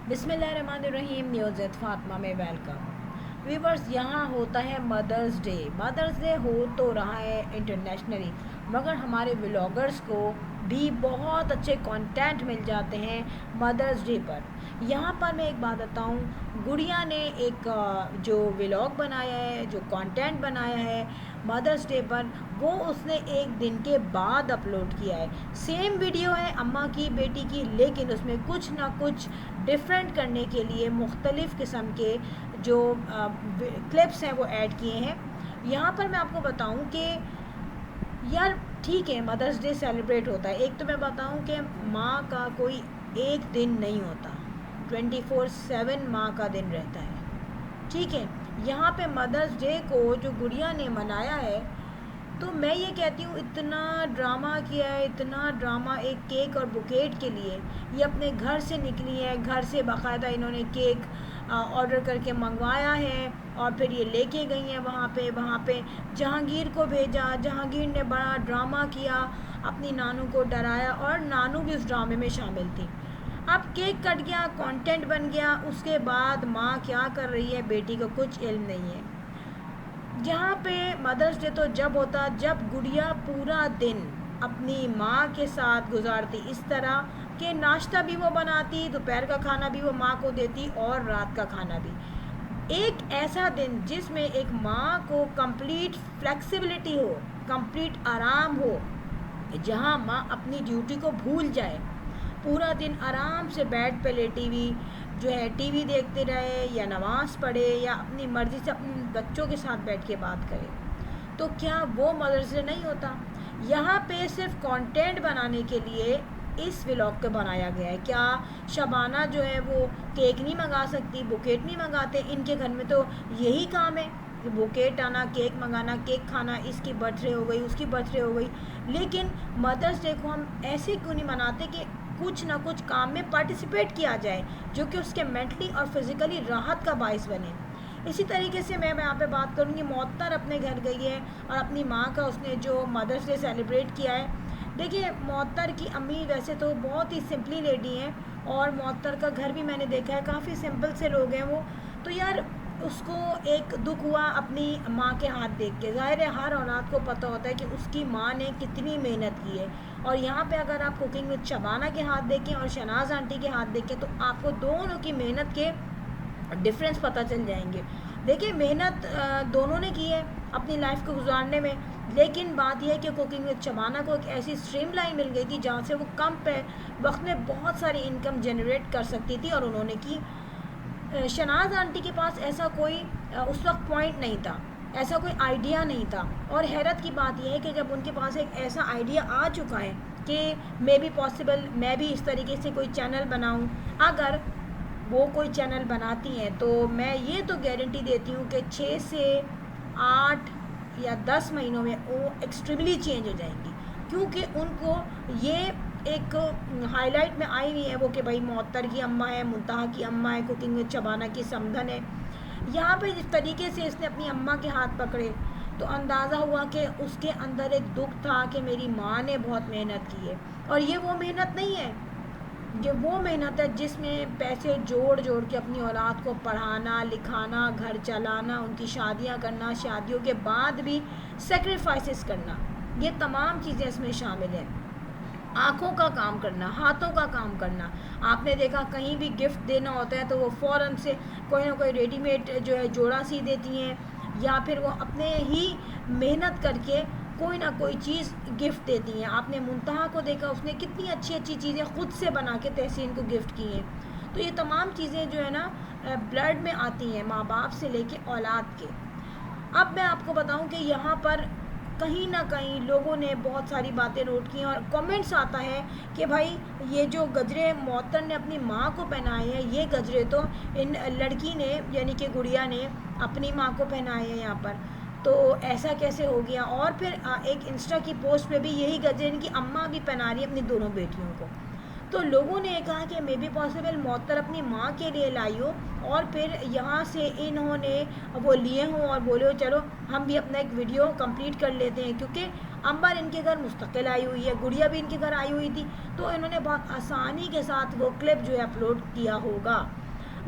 बिस्मिल्लाहिर्रहमानिर्रहीम। न्यूज़ फातिमा में welcome. Viewers, यहाँ होता है मदर्स डे। मदर्स डे हो तो रहा है इंटरनेशनली, मगर हमारे व्लॉगर्स को भी बहुत अच्छे कंटेंट मिल जाते हैं मदर्स डे पर। यहाँ पर मैं एक बात बताऊँ, गुड़िया ने एक जो व्लॉग बनाया है, जो कंटेंट बनाया है मदर्स डे पर, वो उसने एक दिन के बाद अपलोड किया है। सेम वीडियो है अम्मा की, बेटी की, लेकिन उसमें कुछ ना कुछ डिफरेंट करने के लिए मुख्तलिफ़ किस्म के जो क्लिप्स हैं वो ऐड किए हैं। यहाँ पर मैं आपको बताऊँ कि यार ठीक है, मदर्स डे सेलिब्रेट होता है। एक तो मैं बताऊँ कि माँ का कोई एक दिन नहीं होता, 24/7 माँ का दिन रहता है। ठीक है, यहाँ पे मदर्स डे को जो गुड़िया ने मनाया है, तो मैं ये कहती हूँ इतना ड्रामा किया है, इतना ड्रामा एक केक और बुकेट के लिए। ये अपने घर से निकली है, घर से बाकायदा इन्होंने केक ऑर्डर करके मंगवाया है और फिर ये लेके गई हैं वहाँ पे जहांगीर को भेजा। जहांगीर ने बड़ा ड्रामा किया, अपनी नानू को डराया और नानू भी उस ड्रामे में शामिल थी। अब केक कट गया, कंटेंट बन गया, उसके बाद माँ क्या कर रही है बेटी को कुछ इल्म नहीं है। जहाँ पे मदर्स डे तो जब होता जब गुड़िया पूरा दिन अपनी माँ के साथ गुजारती, इस तरह कि नाश्ता भी वो बनाती, दोपहर का खाना भी वो माँ को देती और रात का खाना भी। एक ऐसा दिन जिसमें एक माँ को कंप्लीट फ्लेक्सिबिलिटी हो, कंप्लीट आराम हो, जहाँ माँ अपनी ड्यूटी को भूल जाए, पूरा दिन आराम से बेड पे लेटी हुई जो है टीवी देखते रहे या नमाज़ पढ़े या अपनी मर्ज़ी से अपने बच्चों के साथ बैठ के बात करे, तो क्या वो मदर्स डे नहीं होता? यहाँ पे सिर्फ कंटेंट बनाने के लिए इस व्लॉग को बनाया गया है। क्या शबाना जो है वो केक नहीं मंगा सकती, बुकेट नहीं मंगाते? इनके घर में तो यही काम है, बुकेट आना, केक मंगाना, केक खाना, इसकी बर्थडे हो गई, उसकी बर्थडे हो गई। लेकिन मदर्स डे को हम ऐसे क्यों नहीं मनाते कि कुछ ना कुछ काम में पार्टिसिपेट किया जाए जो कि उसके मेंटली और फिज़िकली राहत का बायस बने। इसी तरीके से मैं यहाँ पे बात करूँगी, मुअत्तर अपने घर गई है और अपनी माँ का उसने जो मदर्स डे सेलिब्रेट किया है। देखिए, मुअत्तर की अम्मी वैसे तो बहुत ही सिंपली लेडी हैं और मुअत्तर का घर भी मैंने देखा है, काफ़ी सिंपल से लोग हैं वो। तो यार उसको एक दुख हुआ अपनी माँ के हाथ देख के। ज़ाहिर है हर औलाद को पता होता है कि उसकी माँ ने कितनी मेहनत की है। और यहाँ पे अगर आप कुकिंग विद शबाना के हाथ देखें और शनाज आंटी के हाथ देखें तो आपको दोनों की मेहनत के डिफरेंस पता चल जाएंगे। देखिए, मेहनत दोनों ने की है अपनी लाइफ को गुजारने में, लेकिन बात यह है कि कुकिंग विद शबाना को एक ऐसी स्ट्रीम लाइन मिल गई थी जहाँ से वो कम पे वक्त में बहुत सारी इनकम जनरेट कर सकती थी और उन्होंने की। शनाज आंटी के पास ऐसा कोई उस वक्त पॉइंट नहीं था, ऐसा कोई आइडिया नहीं था। और हैरत की बात यह है कि जब उनके पास एक ऐसा आइडिया आ चुका है कि मे बी पॉसिबल मैं भी इस तरीके से कोई चैनल बनाऊं, अगर वो कोई चैनल बनाती हैं तो मैं ये तो गारंटी देती हूँ कि 6 से 8 या 10 महीनों में वो एक्सट्रीमली चेंज हो जाएंगी, क्योंकि उनको ये एक हाईलाइट में आई हुई है वो कि भाई मुअत्तर की अम्मा है, मुंतहा की अम्मा है, कुकिंग विद शबाना की समधन है। यहाँ पे जिस तरीके से इसने अपनी अम्मा के हाथ पकड़े तो अंदाज़ा हुआ कि उसके अंदर एक दुख था कि मेरी माँ ने बहुत मेहनत की है। और ये वो मेहनत नहीं है, ये वो मेहनत है जिसमें पैसे जोड़ जोड़ के अपनी औलाद को पढ़ाना, लिखाना, घर चलाना, उनकी शादियाँ करना, शादियों के बाद भी सेक्रीफाइसेस करना, ये तमाम चीज़ें इसमें शामिल हैं। आँखों का काम करना, हाथों का काम करना। आपने देखा कहीं भी गिफ्ट देना होता है तो वो फ़ौरन से कोई ना कोई रेडीमेड जो है जोड़ा सी देती हैं, या फिर वो अपने ही मेहनत करके कोई ना कोई चीज़ गिफ्ट देती हैं। आपने मुंतहा को देखा, उसने कितनी अच्छी अच्छी चीज़ें ख़ुद से बना के तहसीन को गिफ्ट की हैं। तो ये तमाम चीज़ें जो है ना ब्लड में आती हैं, माँ बाप से लेके औलाद के। अब मैं आपको बताऊं कि यहाँ पर कहीं ना कहीं लोगों ने बहुत सारी बातें नोट की और कमेंट्स आता है कि भाई ये जो गजरे मुअत्तर ने अपनी माँ को पहनाए हैं, ये गजरे तो इन लड़की ने यानी कि गुड़िया ने अपनी माँ को पहनाए हैं यहाँ पर, तो ऐसा कैसे हो गया? और फिर एक इंस्टा की पोस्ट पे भी यही गजरे इनकी अम्मा भी पहना रही है अपनी दोनों बेटियों को। तो लोगों ने कहा कि मे बी पॉसिबल मुअत्तर अपनी माँ के लिए लाई हो और फिर यहाँ से इन्होंने वो लिए हों और बोले हो चलो हम भी अपना एक वीडियो कंप्लीट कर लेते हैं, क्योंकि अंबर इनके घर मुस्तकिल आई हुई है, गुड़िया भी इनके घर आई हुई थी, तो इन्होंने बहुत आसानी के साथ वो क्लिप जो है अपलोड किया होगा।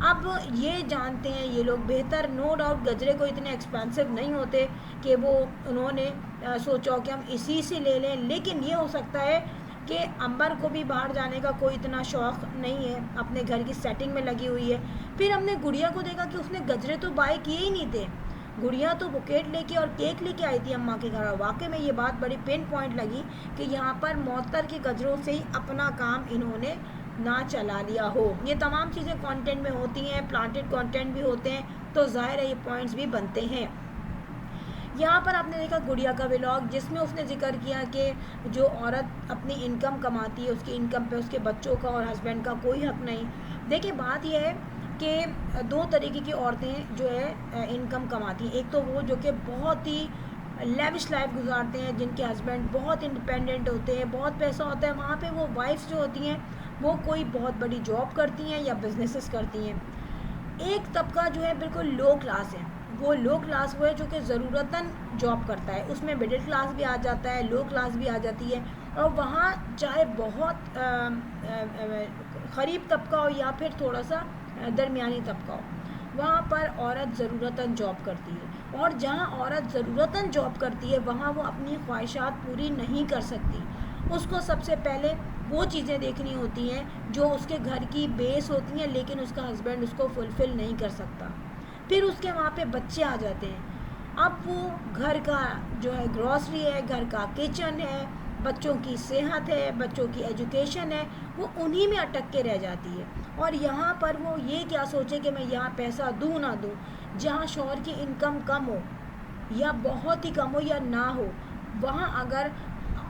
अब ये जानते हैं ये लोग बेहतर, नो डाउट गजरे को इतने एक्सपेंसिव नहीं होते कि वो उन्होंने सोचा कि हम इसी से ले लें, लेकिन ये हो सकता है कि अंबर को भी बाहर जाने का कोई इतना शौक़ नहीं है, अपने घर की सेटिंग में लगी हुई है। फिर हमने गुड़िया को देखा कि उसने गजरे तो बाय किए ही नहीं थे, गुड़िया तो बुकेट लेके और केक लेके आई थी अम्मा के घर। और वाकई में ये बात बड़ी पिन पॉइंट लगी कि यहाँ पर मौतर के गजरों से ही अपना काम इन्होंने ना चला लिया हो। ये तमाम चीज़ें कंटेंट में होती हैं, प्लांटेड कंटेंट भी होते हैं, तो ज़ाहिर है ये पॉइंट्स भी बनते हैं। यहाँ पर आपने देखा गुड़िया का व्लॉग, जिसमें उसने जिक्र किया कि जो औरत अपनी इनकम कमाती है उसकी इनकम पे उसके बच्चों का और हस्बैंड का कोई हक नहीं। देखिए बात यह है कि दो तरीके की औरतें जो है इनकम कमाती हैं। एक तो वो जो कि बहुत ही लेविश लाइफ गुजारते हैं, जिनके हस्बैंड बहुत इंडिपेंडेंट होते हैं, बहुत पैसा होता है, वहाँ पे वो वाइफ्स जो होती हैं वो कोई बहुत बड़ी जॉब करती हैं या बिजनेसेस करती हैं। एक तबका जो है बिल्कुल लो क्लास है, वो लो क्लास वो है जो कि ज़रूरतन जॉब करता है, उसमें मिडिल क्लास भी आ जाता है, लो क्लास भी आ जाती है। और वहाँ चाहे बहुत गरीब तबका हो या फिर थोड़ा सा दरमियानी तबका हो, वहाँ पर औरत ज़रूरतन जॉब करती है। और जहाँ औरत ज़रूरतन जॉब करती है वहाँ वो अपनी ख्वाहिशात पूरी नहीं कर सकती। उसको सबसे पहले वो चीज़ें देखनी होती हैं जो उसके घर की बेस होती हैं, लेकिन उसका हस्बैंड उसको फुलफ़िल नहीं कर सकता। फिर उसके वहाँ पे बच्चे आ जाते हैं। अब वो घर का जो है ग्रॉसरी है, घर का किचन है, बच्चों की सेहत है, बच्चों की एजुकेशन है, वो उन्हीं में अटक के रह जाती है। और यहाँ पर वो ये क्या सोचे कि मैं यहाँ पैसा दूँ ना दूँ। जहाँ शौहर की इनकम कम हो या बहुत ही कम हो या ना हो, वहाँ अगर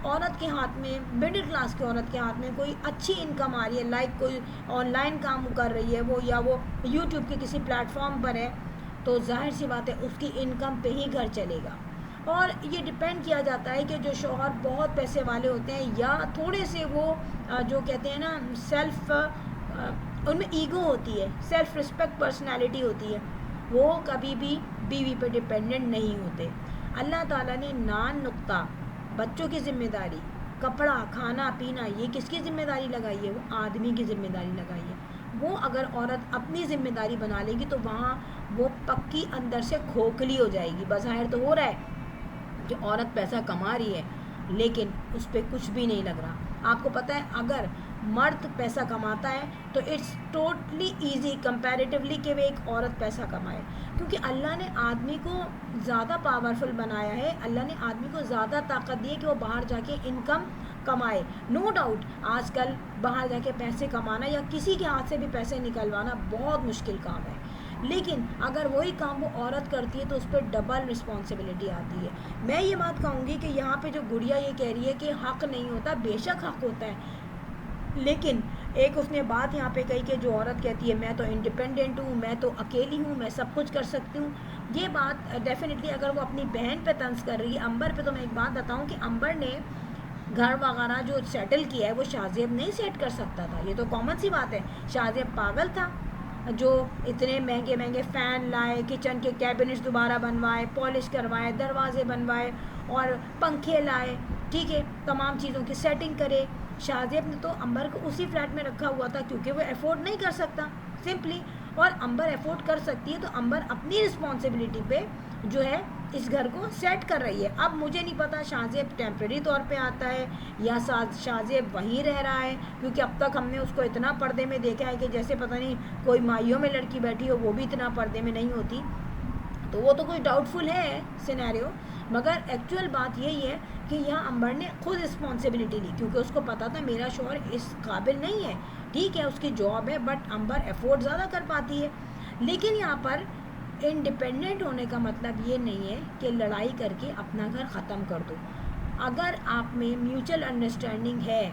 औरत के हाथ में, मिडिल क्लास की औरत के हाथ में कोई अच्छी इनकम आ रही है, लाइक कोई ऑनलाइन काम कर रही है वो, या वो यूट्यूब के किसी प्लेटफॉर्म पर है, तो जाहिर सी बात है उसकी इनकम पे ही घर चलेगा। और ये डिपेंड किया जाता है कि जो शौहर बहुत पैसे वाले होते हैं या थोड़े से वो जो कहते हैं ना सेल्फ, उनमें ईगो होती है, सेल्फ रिस्पेक्ट पर्सनैलिटी होती है, वो कभी भी बीवी पे डिपेंडेंट नहीं होते। अल्लाह ताला ने नान नुक्ता, बच्चों की ज़िम्मेदारी, कपड़ा, खाना पीना, ये किसकी ज़िम्मेदारी लगाई है? वो आदमी की ज़िम्मेदारी लगाई है। वो अगर औरत अपनी ज़िम्मेदारी बना लेगी तो वहाँ वो पक्की अंदर से खोखली हो जाएगी। बज़ाहिर तो हो रहा है कि औरत पैसा कमा रही है, लेकिन उस पर कुछ भी नहीं लग रहा। आपको पता है अगर मर्द पैसा कमाता है तो इट्स टोटली ईजी कंपैरेटिवली कि वे एक औरत पैसा कमाए, क्योंकि अल्लाह ने आदमी को ज़्यादा पावरफुल बनाया है, अल्लाह ने आदमी को ज़्यादा ताकत दी है कि वो बाहर जाके इनकम कमाए। नो डाउट आजकल बाहर जाके पैसे कमाना या किसी के हाथ से भी पैसे निकलवाना बहुत मुश्किल काम है, लेकिन अगर वही काम वो औरत करती है तो उस पर डबल रिस्पॉन्सिबिलिटी आती है। मैं ये बात कहूँगी कि यहाँ पे जो गुड़िया ये कह रही है कि हक़ नहीं होता, बेशक हक़ होता है, लेकिन एक उसने बात यहाँ पे कही कि जो औरत कहती है मैं तो इंडिपेंडेंट हूँ, मैं तो अकेली हूँ, मैं सब कुछ कर सकती हूँ, ये बात डेफिनेटली अगर वो अपनी बहन पे तंज कर रही है, अंबर पे, तो मैं एक बात बताऊँ कि अंबर ने घर वगैरह जो सेटल किया है वो शाहज़ेब नहीं सेट कर सकता था। ये तो कॉमन सी बात है। शाहज़ेब पागल था जो इतने महंगे महंगे फ़ैन लाए, किचन के कैबिनेट्स दोबारा बनवाए, पॉलिश करवाए, दरवाजे बनवाए और पंखे लाए, ठीक है, तमाम चीज़ों की सेटिंग करे। शाहज़ेब ने तो अंबर को उसी फ्लैट में रखा हुआ था क्योंकि वो अफोर्ड नहीं कर सकता सिंपली, और अंबर अफोर्ड कर सकती है तो अंबर अपनी रिस्पॉन्सिबिलिटी पे जो है इस घर को सेट कर रही है। अब मुझे नहीं पता शाहज़ेब टेम्प्रेरी तौर पे आता है या शाहज़ेब वहीं रह रहा है, क्योंकि अब तक हमने उसको इतना पर्दे में देखा है कि जैसे पता नहीं कोई माइयों में लड़की बैठी हो, वो भी इतना पर्दे में नहीं होती, तो वो तो कोई डाउटफुल है सिनेरियो। मगर एक्चुअल बात यही है कि यहाँ अंबर ने खुद रिस्पॉन्सिबिलिटी ली, क्योंकि उसको पता था मेरा शौहर इस काबिल नहीं है, ठीक है उसकी जॉब है, बट अंबर अफोर्ड ज़्यादा कर पाती है। लेकिन यहाँ पर इंडिपेंडेंट होने का मतलब ये नहीं है कि लड़ाई करके अपना घर ख़त्म कर दो। अगर आप में म्यूचुअल अंडरस्टैंडिंग है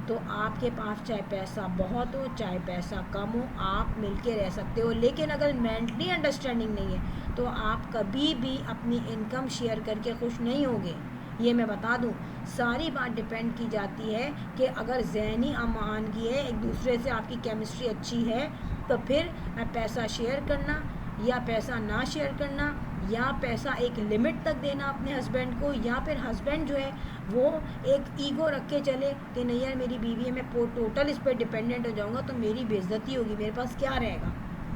तो आपके पास चाहे पैसा बहुत हो चाहे पैसा कम हो, आप मिलके रह सकते हो। लेकिन अगर मेंटली अंडरस्टैंडिंग नहीं है तो आप कभी भी अपनी इनकम शेयर करके खुश नहीं होगे। ये मैं बता दूं, सारी बात डिपेंड की जाती है कि अगर ज़हनी अमानगी है, एक दूसरे से आपकी केमिस्ट्री अच्छी है, तो फिर पैसा शेयर करना या पैसा ना शेयर करना, या पैसा एक लिमिट तक देना अपने हस्बैंड को, या फिर हस्बैंड जो है वो एक ईगो रख के चले कि नहीं यार मेरी बीवी है, मैं टोटल इस पर डिपेंडेंट हो जाऊँगा तो मेरी बेइज्जती होगी, मेरे पास क्या रहेगा।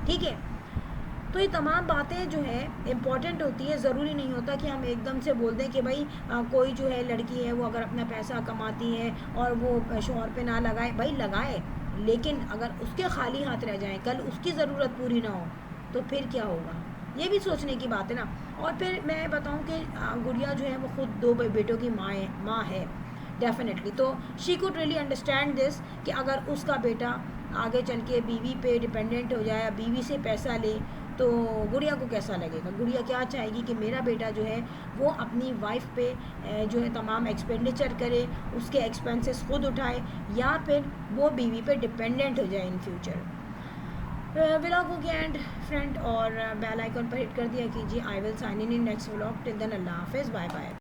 ठीक है, तो ये तमाम बातें जो है इम्पॉर्टेंट होती है। ज़रूरी नहीं होता कि हम एकदम से बोल दें कि भाई कोई जो है लड़की है वो अगर अपना पैसा कमाती है और वो शौहर पे ना लगाए, भाई लगाए, लेकिन अगर उसके खाली हाथ रह जाएं, कल उसकी ज़रूरत पूरी ना हो तो फिर क्या होगा, ये भी सोचने की बात है ना। और फिर मैं बताऊं कि गुड़िया जो है वो खुद 2 बेटों की माँ है डेफिनेटली, तो she could really understand this कि अगर उसका बेटा आगे चल के बीवी पे डिपेंडेंट हो जाए, बीवी से पैसा ले, तो गुड़िया को कैसा लगेगा। गुड़िया क्या चाहेगी कि मेरा बेटा जो है वो अपनी वाइफ पे जो है तमाम एक्सपेंडिचर करे, उसके एक्सपेंसेस खुद उठाए, या फिर वो बीवी पे डिपेंडेंट हो जाए इन फ्यूचर। व्लॉग के एंड फ्रेंड, और बेल आइकन पर हिट कर दिया कीजिए। I will sign in next vlog. Till then अल्लाह हाफिज़, बाय बाय।